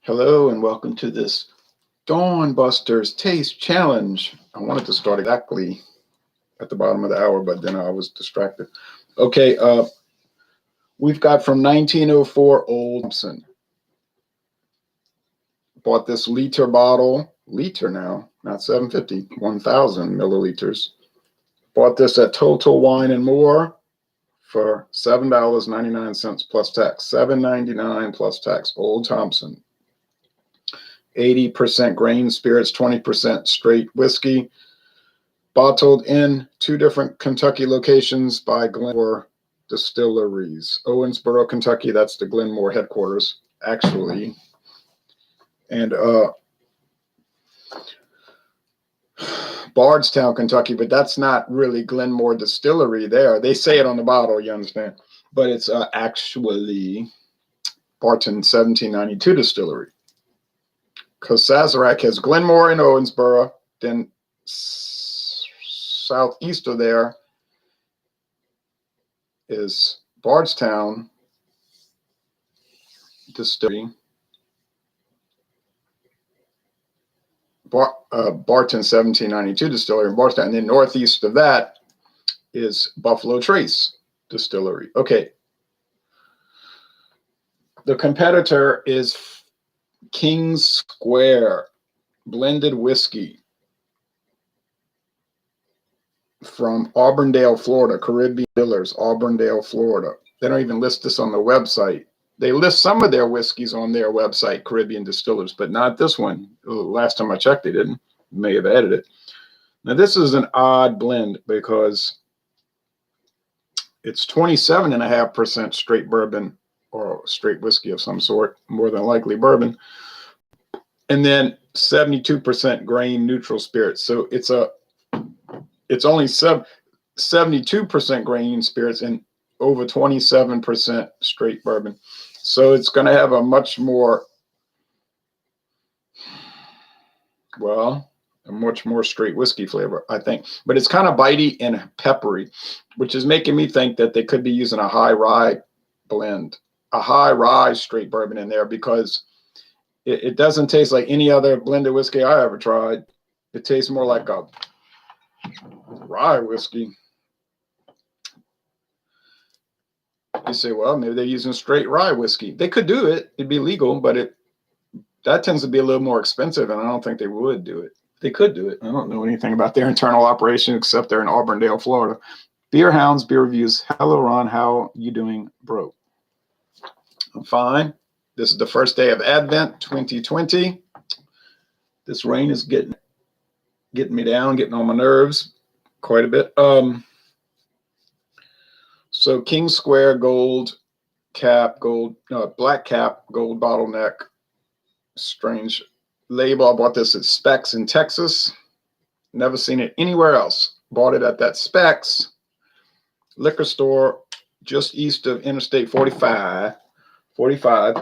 Hello and welcome to this Dawn Busters Taste Challenge. I wanted to start exactly at the bottom of the hour, but then I was distracted. Okay, we've got from 1904 Old Thompson. Bought this liter bottle, liter now, not 750, 1,000 milliliters. Bought this at Total Wine and More for $7.99 plus tax. $7.99 plus tax. Old Thompson. 80% grain spirits, 20% straight whiskey, bottled in 2 different Kentucky locations by Glenmore Distilleries. Owensboro, Kentucky, that's the Glenmore headquarters, actually. And Bardstown, Kentucky, but that's not really Glenmore Distillery there. They say it on the bottle, you understand, but it's actually Barton 1792 Distillery. Because Sazerac has Glenmore and Owensboro, then southeast of there is Bardstown Distillery, Barton 1792 Distillery in Bardstown, and then northeast of that is Buffalo Trace Distillery. Okay. The competitor is Kings Square blended whiskey from Auburndale, Florida. Caribbean Distillers, Auburndale, Florida. They don't even list this on the website. They list some of their whiskeys on their website, Caribbean Distillers, but not this one. Last time I checked, they didn't. May have added it. Now, this is an odd blend because it's 27.5% straight bourbon or straight whiskey of some sort, more than likely bourbon. And then 72% grain neutral spirits. So it's only 72% grain spirits and over 27% straight bourbon. So it's going to have a much more, a much more straight whiskey flavor, I think. But it's kind of bitey and peppery, which is making me think that they could be using a high rye blend, a high rye straight bourbon in there, because it doesn't taste like any other blended whiskey I ever tried. It tastes more like a rye whiskey. You say, well, maybe they're using straight rye whiskey. They could do it. It'd be legal, but that tends to be a little more expensive, and I don't think they would do it. They could do it. I don't know anything about their internal operation except they're in Auburndale, Florida. Beer Hounds, Beer Reviews. Hello, Ron. How you doing, bro? I'm fine. This is the first day of Advent 2020. This rain is getting me down, getting on my nerves quite a bit. So King Square gold cap, black cap, gold bottleneck, strange label. I bought this at Specs in Texas. Never seen it anywhere else. Bought it at that Specs liquor store just east of Interstate 45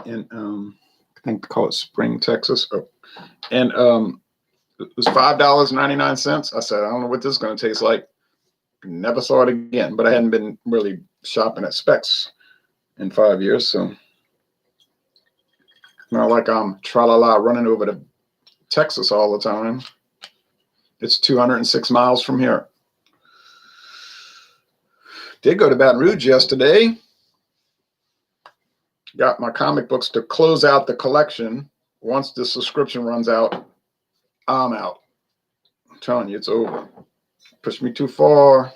in I think they call it Spring, Texas. Oh. And it was $5.99. I said, I don't know what this is going to taste like. Never saw it again, but I hadn't been really shopping at Specs in 5 years, so not like I'm tra-la-la running over to Texas all the time. It's 206 miles from here. Did go to Baton Rouge yesterday. Got my comic books to close out the collection. Once the subscription runs out, I'm out. I'm telling you, it's over. Pushed me too far.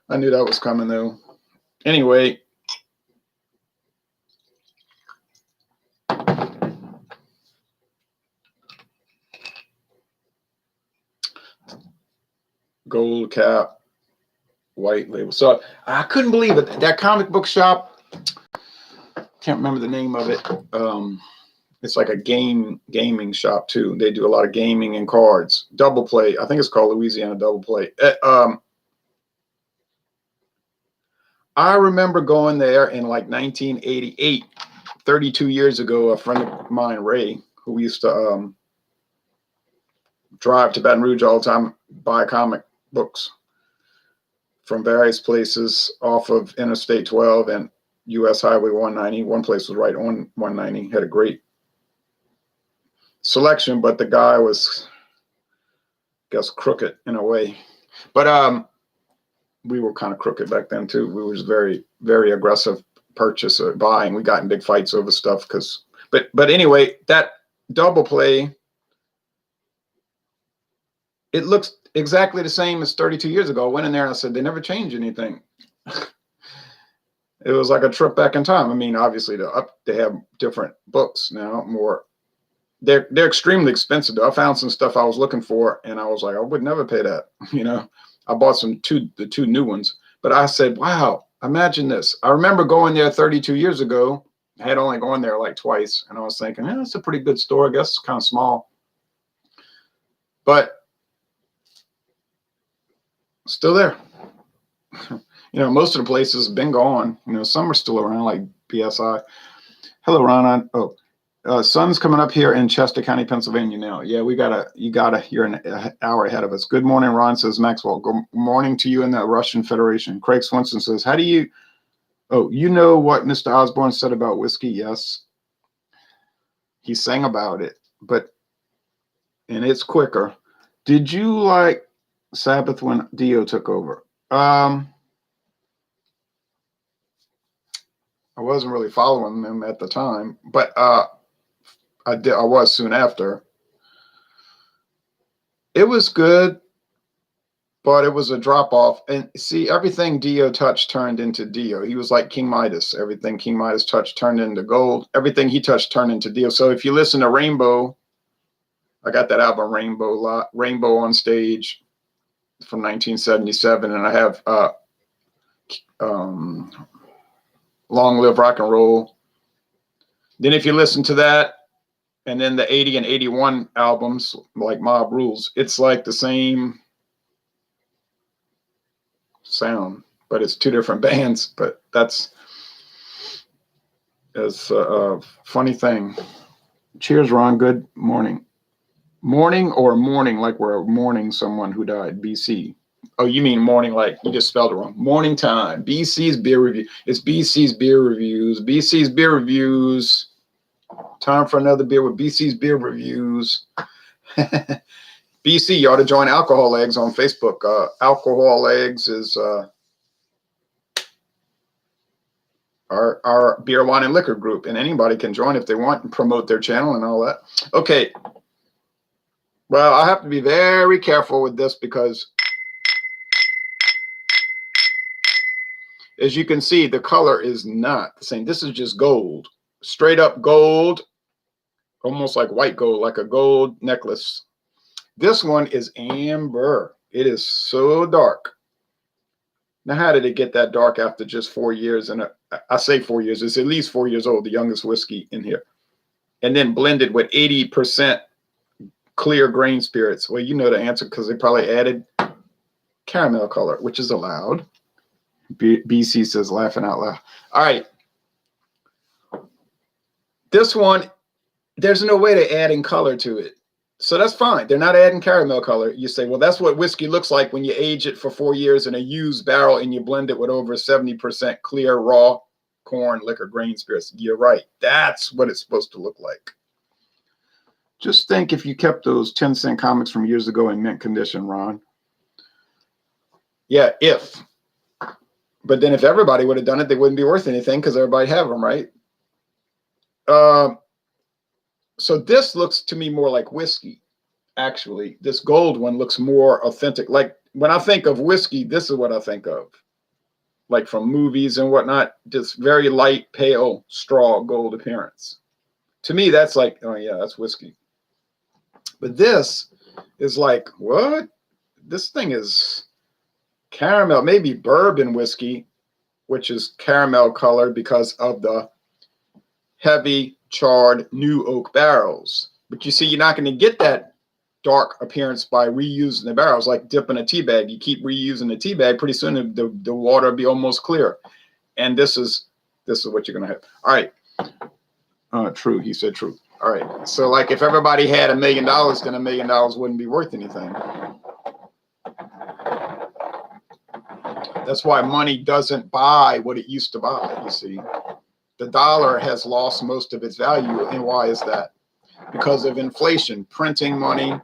I knew that was coming, though. Anyway. Gold cap, white label. So I couldn't believe it. That comic book shop, can't remember the name of it. It's like a gaming shop too. They do a lot of gaming and cards. Double Play. I think it's called Louisiana Double Play. I remember going there in like 1988, 32 years ago. A friend of mine, Ray, who used to drive to Baton Rouge all the time, buy comic books from various places off of Interstate 12 and US Highway 190. One place was right on 190, had a great selection, but the guy was, I guess, crooked in a way. But we were kind of crooked back then too. We was very, very aggressive purchaser buying. We got in big fights over stuff because, but anyway, that double play, it looks exactly the same as 32 years ago. I went in there and I said, they never changed anything. It was like a trip back in time. I mean, obviously they have different books now, more. They're extremely expensive though. I found some stuff I was looking for and I was like, I would never pay that. You know, I bought the two new ones, but I said, wow, imagine this. I remember going there 32 years ago. I had only gone there like twice and I was thinking, yeah, it's a pretty good store. I guess it's kind of small, but still there. You know, most of the places have been gone. You know, some are still around, like BSI. Hello, Ron. Sun's coming up here in Chester County, Pennsylvania now. Yeah, you're an hour ahead of us. Good morning, Ron, says Maxwell. Good morning to you in the Russian Federation. Craig Swinson says, you know what Mr. Osborne said about whiskey? Yes. He sang about it, and it's quicker. Did you like Sabbath when Dio took over? I wasn't really following them at the time, but I was soon after. It was good, but it was a drop off. And see, everything Dio touched turned into Dio. He was like King Midas. Everything King Midas touched turned into gold. Everything he touched turned into Dio. So if you listen to Rainbow, I got that album Rainbow on Stage from 1977, and I have Long Live Rock and Roll. Then if you listen to that, and then the 80 and 81 albums, like Mob Rules, it's like the same sound, but it's two different bands. But that's a funny thing. Cheers, Ron. Good morning. Morning or mourning, like we're mourning someone who died. BC. Oh, you mean morning like you just spelled it wrong. Morning time. BC's beer review. It's BC's beer reviews. BC's beer reviews. Time for another beer with BC's beer reviews. BC, you ought to join Alcohol Eggs on Facebook. Alcohol Eggs is our beer, wine, and liquor group, and anybody can join if they want and promote their channel and all that. Okay. Well, I have to be very careful with this because, as you can see, the color is not the same. This is just gold, straight up gold, almost like white gold, like a gold necklace. This one is amber. It is so dark. Now, how did it get that dark after just 4 years? And I say 4 years. It's at least 4 years old, the youngest whiskey in here. And then blended with 80% clear grain spirits. Well, you know the answer because they probably added caramel color, which is allowed. BC says laughing out loud. All right. This one, there's no way to add in color to it. So that's fine. They're not adding caramel color. You say, well, that's what whiskey looks like when you age it for 4 years in a used barrel and you blend it with over 70% clear raw corn liquor grain spirits. You're right. That's what it's supposed to look like. Just think if you kept those 10-cent comics from years ago in mint condition, Ron. Yeah, if. But then if everybody would have done it, they wouldn't be worth anything because everybody have them, right? So this looks to me more like whiskey, actually. This gold one looks more authentic. Like when I think of whiskey, this is what I think of. Like from movies and whatnot, just very light, pale, straw gold appearance. To me, that's like, oh yeah, that's whiskey. But this is like, what? This thing is caramel, maybe bourbon whiskey, which is caramel colored because of the heavy charred new oak barrels. But you see, you're not going to get that dark appearance by reusing the barrels, like dipping a tea bag. You keep reusing the tea bag, pretty soon the water will be almost clear. And this is what you're going to have. All right. True. He said true. All right. So like if everybody had $1 million, then $1 million wouldn't be worth anything. That's why money doesn't buy what it used to buy, you see. The dollar has lost most of its value. And why is that? because of inflation, printing money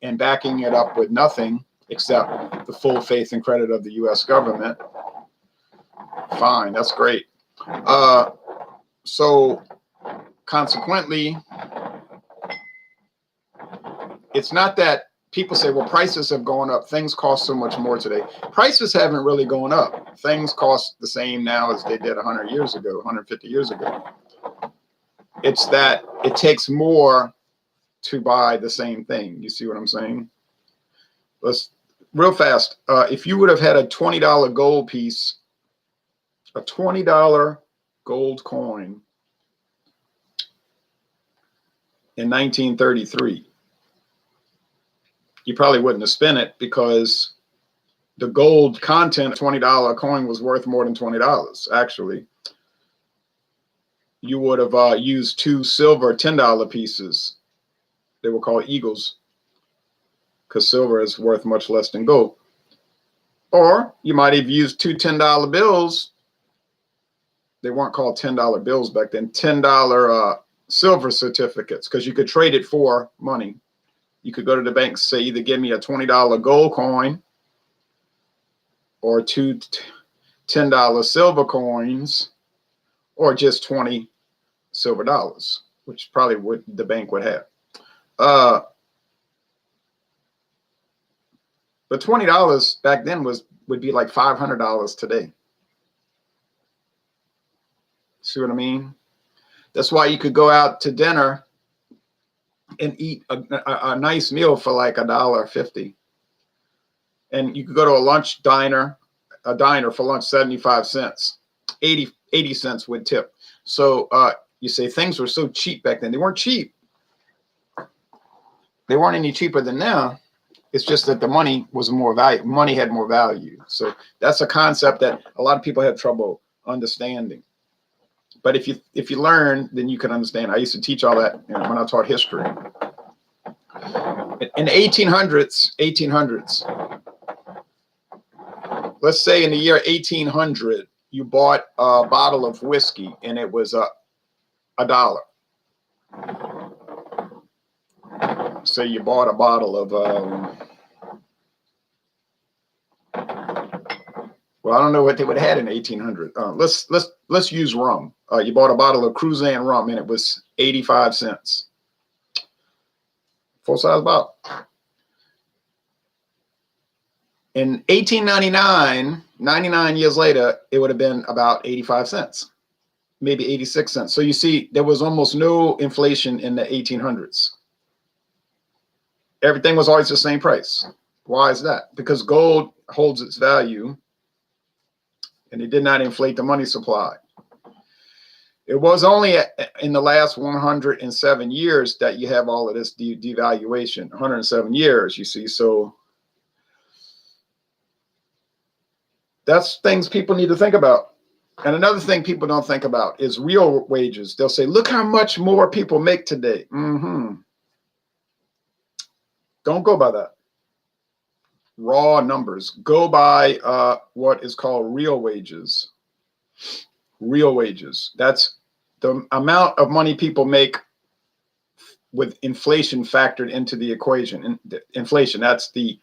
and backing it up with nothing except the full faith and credit of the U.S. government. Fine, that's great. So consequently, it's not that people say, well, prices have gone up. Things cost so much more today. Prices haven't really gone up. Things cost the same now as they did 100 years ago, 150 years ago. It's that it takes more to buy the same thing. You see what I'm saying? Let's real fast. If you would have had a $20 gold piece, a $20 gold coin in 1933, you probably wouldn't have spent it because the gold content of $20 coin was worth more than $20, actually. You would have used 2 silver $10 pieces. They were called eagles because silver is worth much less than gold. Or you might have used 2 $10 bills. They weren't called $10 bills back then, $10 silver certificates, because you could trade it for money. You could go to the bank and say, either give me a $20 gold coin or 2 $10 silver coins, or just 20 silver dollars, which probably what the bank would have. But $20 back then would be like $500 today. See what I mean? That's why you could go out to dinner and eat a nice meal for like $1.50. And you could go to a diner for lunch, 75 cents, 80 cents with tip. So you say things were so cheap back then. They weren't cheap. They weren't any cheaper than now. It's just that the money was more value. Money had more value. So that's a concept that a lot of people have trouble understanding. But if you learn, then you can understand. I used to teach all that when I taught history. In the 1800s, let's say in the year 1800, you bought a bottle of whiskey and it was $1. Say you bought a bottle of, well, I don't know what they would have had in 1800. Let's use rum. You bought a bottle of Cruzan rum and it was 85 cents. Full size bottle. In 1899, 99 years later, it would have been about 85 cents, maybe 86 cents. So you see, there was almost no inflation in the 1800s. Everything was always the same price. Why is that? Because gold holds its value and it did not inflate the money supply. It was only in the last 107 years that you have all of this devaluation. 107 years, you see. So that's things people need to think about. And another thing people don't think about is real wages. They'll say, look how much more people make today. Don't go by that. Raw numbers. Go by what is called real wages. Real wages. That's the amount of money people make with inflation factored into the equation. Inflation, that's the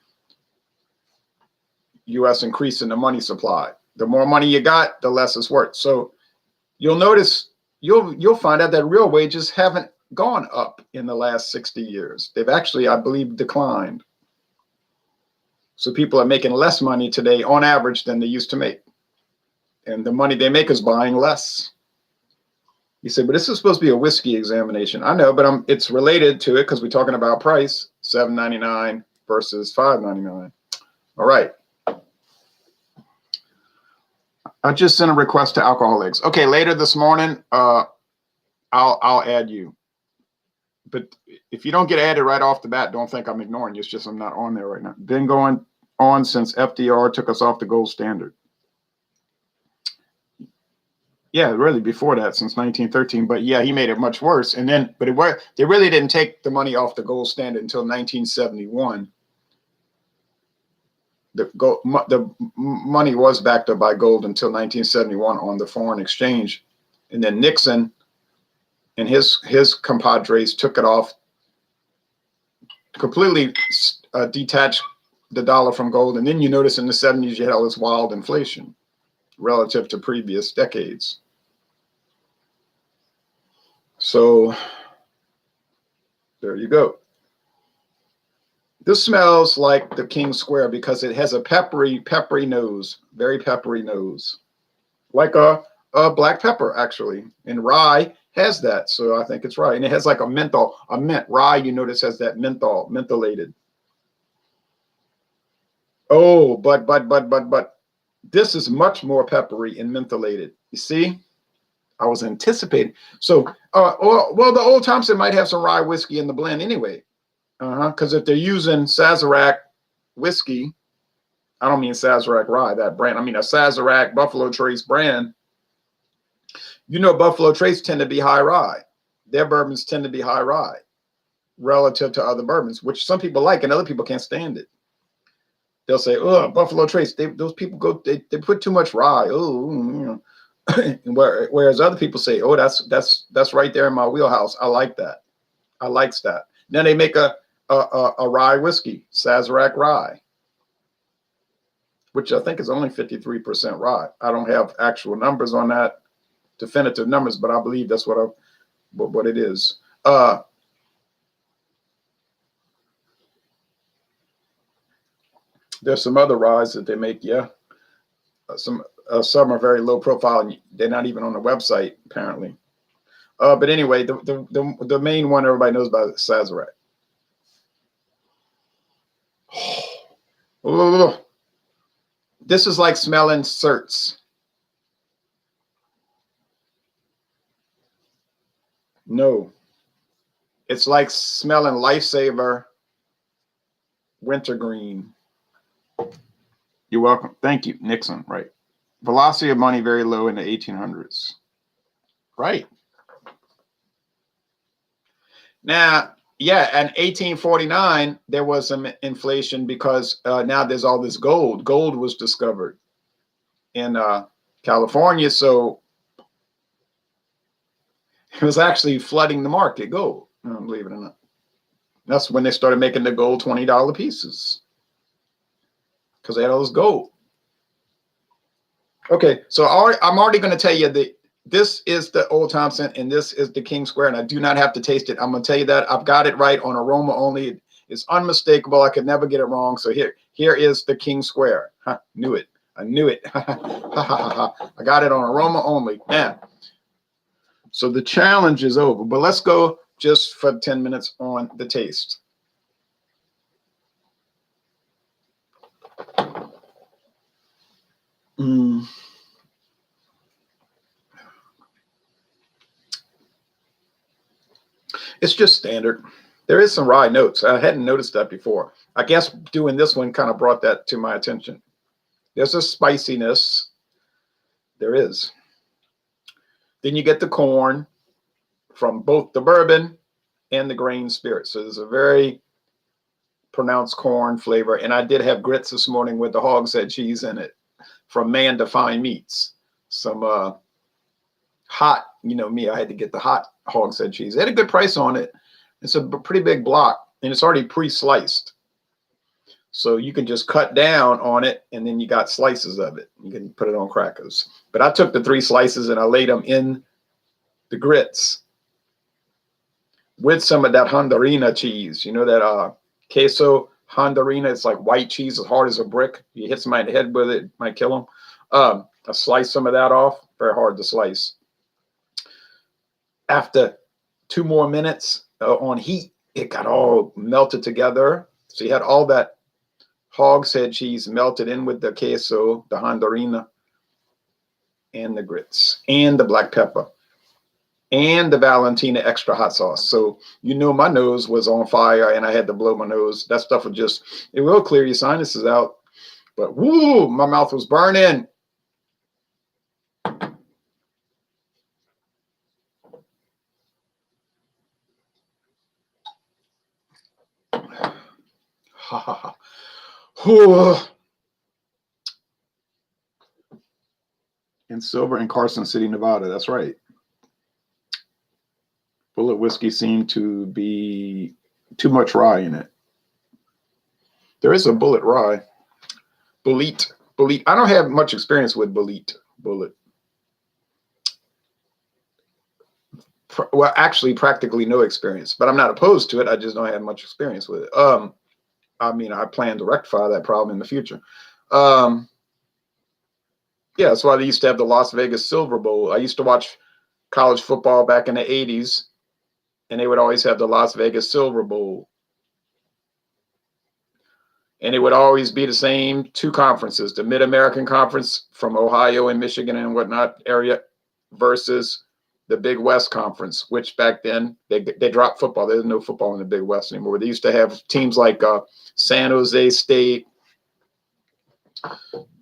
U.S. increase in the money supply. The more money you got, the less it's worth. So you'll notice, you'll find out that real wages haven't gone up in the last 60 years. They've actually, I believe, declined. So people are making less money today on average than they used to make. And the money they make is buying less. You say, but this is supposed to be a whiskey examination. I know, but it's related to it because we're talking about price, $7.99 versus $5.99. All right. I just sent a request to Alcoholics. Okay, later this morning, I'll add you. But if you don't get added right off the bat, don't think I'm ignoring you. It's just I'm not on there right now. Been going on since FDR took us off the gold standard. Yeah, really before that, since 1913. But yeah, he made it much worse. And then, but they really didn't take the money off the gold standard until 1971. The money was backed up by gold until 1971 on the foreign exchange. And then Nixon and his compadres took it off, completely detached the dollar from gold. And then you notice in the 70s, you had all this wild inflation relative to previous decades. So there you go. This smells like the King Square because it has a peppery nose, very peppery nose, like a black pepper actually. And rye has that, so I think it's rye. And it has like a menthol, a mint. Rye, you notice, has that mentholated. Oh, but this is much more peppery and mentholated. You see, I was anticipating. So, well, the Old Thompson might have some rye whiskey in the blend anyway. Because if they're using Sazerac whiskey, I don't mean Sazerac rye, that brand. I mean a Sazerac Buffalo Trace brand. You know, Buffalo Trace tend to be high rye. Their bourbons tend to be high rye relative to other bourbons, which some people like and other people can't stand it. They'll say, "Oh, Buffalo Trace." Those people they put too much rye. Oh, you know. Whereas other people say, "Oh, that's right there in my wheelhouse. I like that. I likes that." Then they make a rye whiskey, Sazerac rye, which I think is only 53% rye. I don't have actual numbers on that, definitive numbers, but I believe that's what it is. There's some other ryes that they make, yeah. Some are very low profile, and they're not even on the website apparently. But anyway, the main one everybody knows about is Sazerac. Oh, this is like smelling certs. No, it's like smelling Lifesaver wintergreen. You're welcome. Thank you, Nixon. Right. Velocity of money very low in the 1800s. Right. Now, yeah, in 1849, there was some inflation because now there's all this gold. Gold was discovered in California, so it was actually flooding the market, gold, believe it or not. That's when they started making the gold $20 pieces because they had all this gold. Okay, so I'm already going to tell you that this is the Old Thompson and this is the King Square, and I do not have to taste it. I'm going to tell you that I've got it right on aroma only. It's unmistakable. I could never get it wrong. So here is the King Square. Huh, knew it. I knew it. I got it on aroma only. Man. So the challenge is over, but let's go just for 10 minutes on the taste. It's just standard. There is some rye notes. I hadn't noticed that before. I guess doing this one kind of brought that to my attention. There's a spiciness. There is. Then you get the corn from both the bourbon and the grain spirit. So there's a very pronounced corn flavor. And I did have grits this morning with the hogshead cheese in it from Man to Fine Meats. Some hot, you know me, I had to get the hot hogshead cheese. They had a good price on it. It's a pretty big block and it's already pre-sliced. So you can just cut down on it and then you got slices of it. You can put it on crackers. But I took the 3 slices and I laid them in the grits with some of that Hondureña cheese. You know that queso Hondureña? It's like white cheese as hard as a brick. You hit somebody in the head with it, might kill them. I sliced some of that off. Very hard to slice. After 2 more minutes on heat, it got all melted together. So you had all that hogshead cheese melted in with the queso, the Hondureña, and the grits, and the black pepper, and the Valentina extra hot sauce. So you know my nose was on fire and I had to blow my nose. That stuff would just, it will clear your sinuses out. But woo, my mouth was burning. In Silver in Carson City, Nevada. That's right. Bullet whiskey seemed to be too much rye in it. There is a Bullet rye. Bullet. I don't have much experience with Bullet. Well, actually, practically no experience, but I'm not opposed to it. I just don't have much experience with it. I mean, I plan to rectify that problem in the future. Yeah, that's why they used to have the Las Vegas Silver Bowl. I used to watch college football back in the 80s, and they would always have the Las Vegas Silver Bowl. And it would always be the same two conferences, the Mid-American Conference from Ohio and Michigan and whatnot area versus the Big West Conference, which back then they dropped football. There's no football in the Big West anymore. They used to have teams like San Jose State.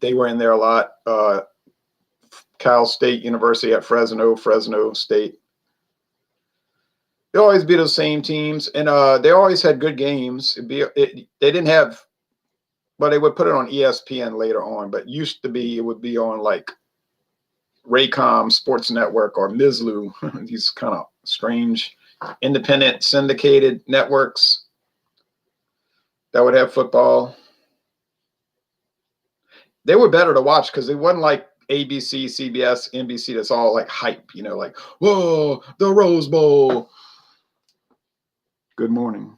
They were in there a lot. Cal State University at Fresno State. They always be those same teams, and they always had good games. They didn't have, but they would put it on ESPN later on. But used to be, it would be on like Raycom Sports Network or Mizlu, these kind of strange independent syndicated networks that would have football. They were better to watch because they wasn't like ABC, CBS, NBC. That's all like hype, you know, like, whoa, the Rose Bowl. Good morning.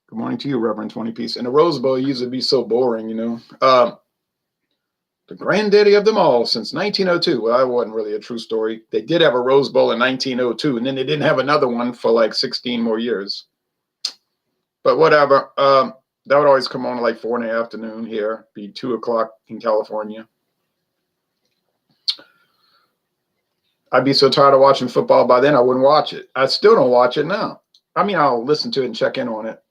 Good morning to you, Reverend 20 Piece. And the Rose Bowl used to be so boring, you know. The granddaddy of them all since 1902. Well, that wasn't really a true story. They did have a Rose Bowl in 1902, and then they didn't have another one for like 16 more years. But whatever. That would always come on like 4 in the afternoon here, be 2 o'clock in California. I'd be so tired of watching football by then, I wouldn't watch it. I still don't watch it now. I mean, I'll listen to it and check in on it.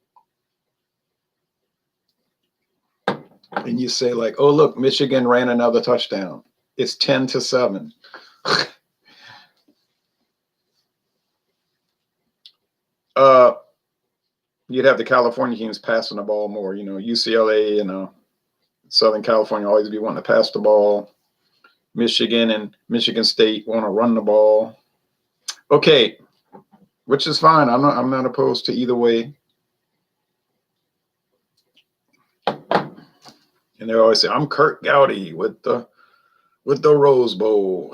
And you say like, oh, look, Michigan ran another touchdown. It's 10-7. You'd have the California teams passing the ball more. You know, UCLA and Southern California always be wanting to pass the ball. Michigan and Michigan State want to run the ball. Okay, which is fine. I'm not opposed to either way. And they always say, I'm Kurt Gowdy with the Rose Bowl.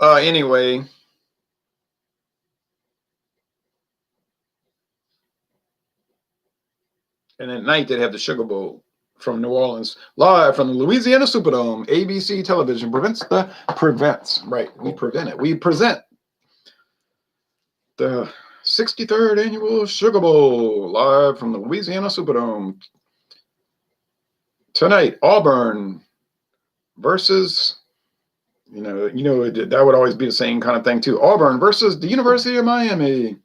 Anyway. And at night, they'd have the Sugar Bowl from New Orleans, live from the Louisiana Superdome. ABC television prevents. Right, we prevent it. We present the 63rd annual Sugar Bowl, live from the Louisiana Superdome. Tonight, Auburn versus, you know, that would always be the same kind of thing too. Auburn versus the University of Miami.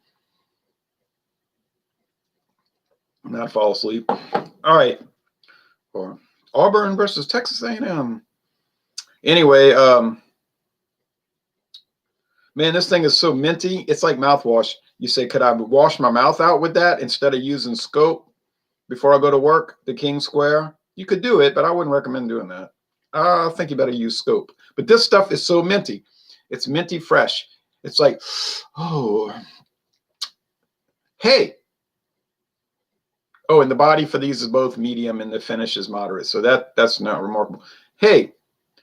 Not fall asleep. All right. Or Auburn versus Texas A&M. Anyway, man, this thing is so minty. It's like mouthwash. You say, could I wash my mouth out with that instead of using Scope before I go to work, the King Square? You could do it, but I wouldn't recommend doing that. I think you better use Scope. But this stuff is so minty. It's minty fresh. It's like, oh, hey. Oh, and the body for these is both medium and the finish is moderate. So that's not remarkable. Hey,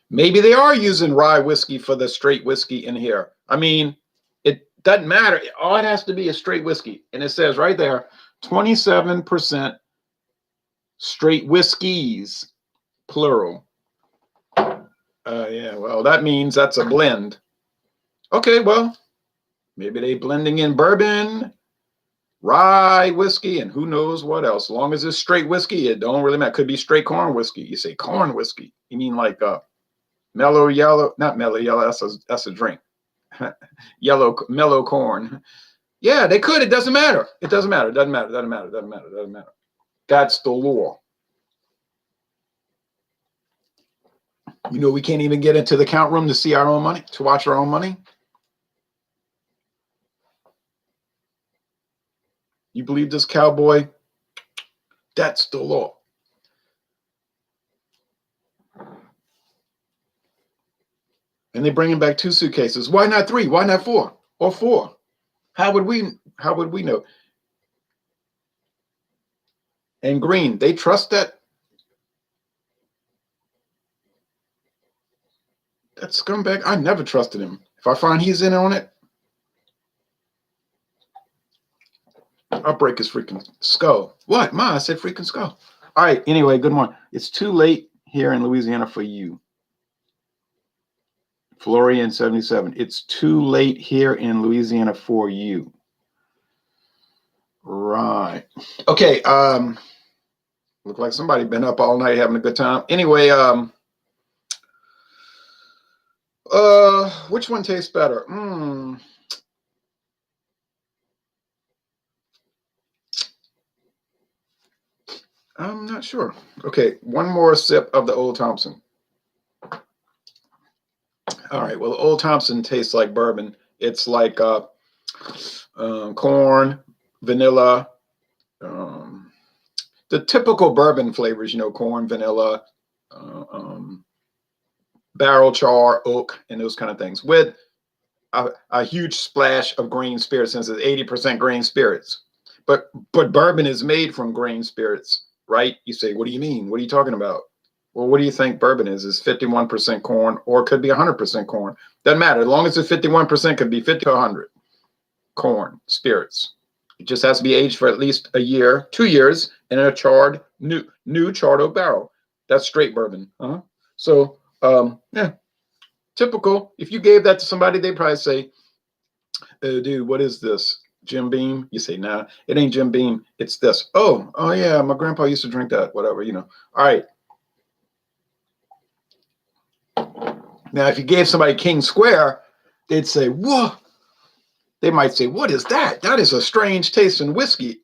maybe they are using rye whiskey for the straight whiskey in here. I mean, it doesn't matter. All it has to be is straight whiskey. And it says right there, 27% straight whiskeys, plural. Yeah, well, that means that's a blend. Okay, well, maybe they blending in bourbon, rye whiskey, and who knows what else. As long as it's straight whiskey, it don't really matter. Could be straight corn whiskey. You say corn whiskey. You mean like mellow yellow? Not mellow yellow. That's a drink. Mellow corn. Yeah, they could. It doesn't matter. It doesn't matter. It doesn't matter. It doesn't matter. It doesn't matter. It doesn't matter. That's the law. You know, we can't even get into the count room to see our own money, to watch our own money. You believe this, cowboy? That's the law. And they bring him back 2 suitcases. Why not 3? Why not 4? Or 4? How would we know? And Green, they trust that scumbag. I never trusted him. If I find he's in on it, I'll break his freaking skull. What? Ma, I said freaking skull. All right. Anyway, good morning. It's too late here in Louisiana for you. Florian 77. It's too late here in Louisiana for you. Right. Okay. Look like somebody been up all night having a good time. Anyway, which one tastes better? I'm not sure. Okay, one more sip of the Old Thompson. All right, well, the Old Thompson tastes like bourbon. It's like corn, vanilla, the typical bourbon flavors, you know, corn, vanilla, barrel char, oak, and those kind of things, with a huge splash of grain spirits, since it's 80% grain spirits. But bourbon is made from grain spirits, right? You say, what do you mean? What are you talking about? Well, what do you think bourbon is? Is 51% corn, or it could be 100% corn. Doesn't matter. As long as it's 51%, could be 50 to 100 corn spirits. It just has to be aged for at least a year, 2 years, in a charred, new charred oak barrel. That's straight bourbon. So, yeah, typical. If you gave that to somebody, they'd probably say, oh, dude, what is this? Jim Beam? You say, nah, it ain't Jim Beam. It's this. Oh, yeah, my grandpa used to drink that, whatever, you know. All right. Now, if you gave somebody King Square, they'd say, whoa. They might say, what is that? That is a strange taste in whiskey.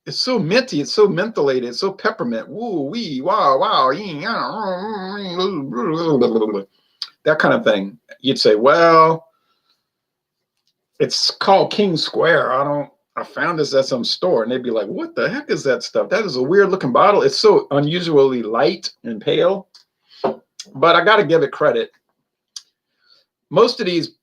It's so minty. It's so mentholated. It's so peppermint. Woo, wee, wow, wow. That kind of thing. You'd say, well, it's called King Square. I found this at some store. And they'd be like, what the heck is that stuff? That is a weird looking bottle. It's so unusually light and pale. But I got to give it credit. Most of these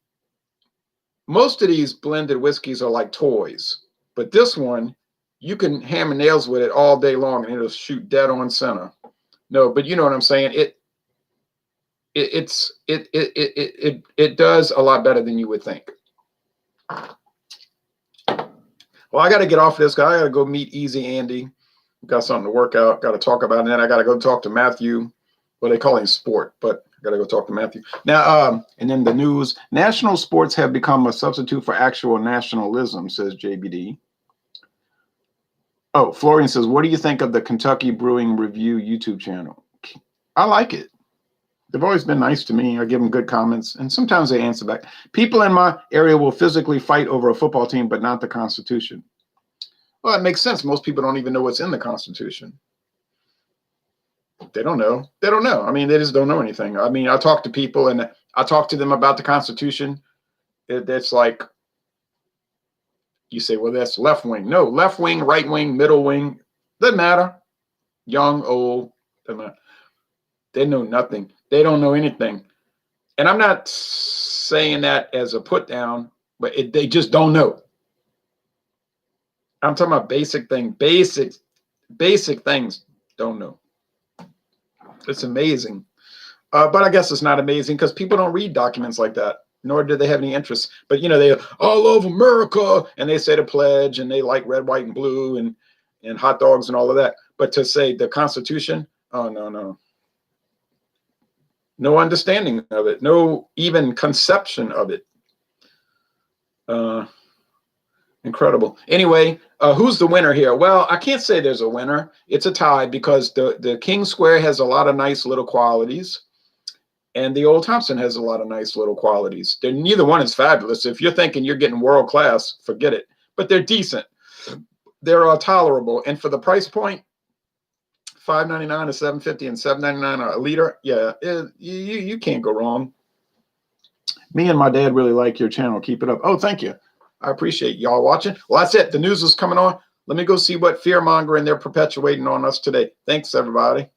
blended whiskeys are like toys. But this one, you can hammer nails with it all day long and it'll shoot dead on center. No, but you know what I'm saying? It does a lot better than you would think. Well, I got to get off this guy. I got to go meet Easy Andy. Got something to work out. Got to talk about it. And then I got to go talk to Matthew. Well, they call him Sport, but I got to go talk to Matthew. Now, and then the news. National sports have become a substitute for actual nationalism, says JBD. Oh, Florian says, what do you think of the Kentucky Brewing Review YouTube channel? I like it. They've always been nice to me. I give them good comments, and sometimes they answer back. People in my area will physically fight over a football team, but not the Constitution. Well, it makes sense. Most people don't even know what's in the Constitution. They don't know. They don't know. I mean, they just don't know anything. I mean, I talk to people, and I talk to them about the Constitution. It's like, you say, well, that's left wing. No, left wing, right wing, middle wing. Doesn't matter. Young, old, doesn't matter. They know nothing. They don't know anything. And I'm not saying that as a put down, but they just don't know. I'm talking about basic things. Basic things don't know. It's amazing. But I guess it's not amazing because people don't read documents like that, nor do they have any interest. But, you know, they all love America, and they say the pledge, and they like red, white, and blue, and hot dogs and all of that. But to say the Constitution, oh, no. No understanding of it. No even conception of it. Incredible. Anyway, who's the winner here? Well, I can't say there's a winner. It's a tie because the King Square has a lot of nice little qualities, and the Old Thompson has a lot of nice little qualities. Neither one is fabulous. If you're thinking you're getting world class, forget it. But they're decent. They're tolerable, and for the price point, $5.99 to $7.50 and $7.99 a liter. Yeah, you can't go wrong. Me and my dad really like your channel. Keep it up. Oh, thank you. I appreciate y'all watching. Well, that's it. The news is coming on. Let me go see what fear mongering they're perpetuating on us today. Thanks, everybody.